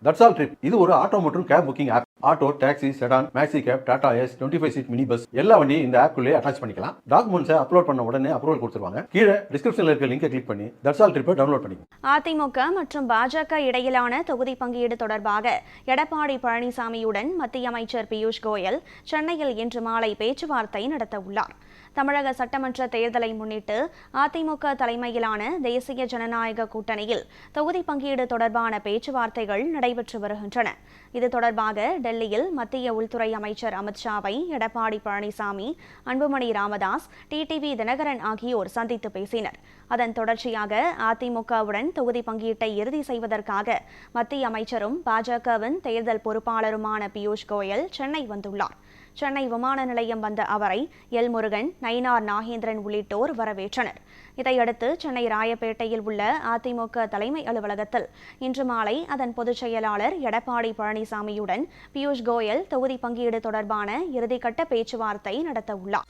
That's all trip இது ஒரு auto மற்றும் cab booking app. Auto, taxi, sedan, maxi cab, Tata ace, 25 seat mini bus எல்லா வண்டியும் இந்த ஆப்குள்ளே அட்டாச் பண்ணிக்கலாம். டாக்குமெண்ட்ஸை அப்லோட் பண்ண உடனே அப்ரூவல் கொடுத்துருவாங்க. கீழே டிஸ்கிரிப்ஷன்ல இருக்க லிங்கை கிளிக் பண்ணி தட்ஸ் ஆல் ட்ரிப்பை டவுன்லோட் பண்ணிக்கலாம். அதிமுக மற்றும் பாஜக இடையிலான தொகுதி பங்கீடு தொடர்பாக எடப்பாடி பழனிசாமியுடன் மத்திய அமைச்சர் பியூஷ் கோயல் சென்னையில் இன்று மாலை பேச்சுவார்த்தை நடத்த உள்ளார். தமிழக சட்டமன்ற தேர்தலை முன்னிட்டு அதிமுக தலைமையிலான தேசிய ஜனநாயக கூட்டணியில் தொகுதி பங்கீடு தொடர்பான பேச்சுவார்த்தைகள் நடைபெற்று வருகின்றன. இது தொடர்பாக டெல்லியில் மத்திய உள்துறை அமைச்சர் அமித்ஷாவை எடப்பாடி பழனிசாமி, அன்புமணி ராமதாஸ், டிடிவி தினகரன் ஆகியோர் சந்தித்து பேசினர். அதன் தொடர்ச்சியாக அதிமுகவுடன் தொகுதி பங்கீட்டை இறுதி செய்வதற்காக மத்திய அமைச்சரும் பாஜகவின் தேர்தல் பொறுப்பாளருமான பியூஷ் கோயல் சென்னை வந்துள்ளார். சென்னை விமான நிலையம் வந்த அவரை எல் முருகன், நயினார் நாகேந்திரன் உள்ளிட்டோர் வரவேற்றனர். இதையடுத்து சென்னை ராயப்பேட்டையில் உள்ள அதிமுக தலைமை அலுவலகத்தில் இன்று மாலை அதன் பொதுச் செயலாளர் எடப்பாடி பழனிசாமியுடன் பியூஷ் கோயல் தொகுதி பங்கீடு தொடர்பான இறுதிக்கட்ட பேச்சுவார்த்தை நடத்த உள்ளார்.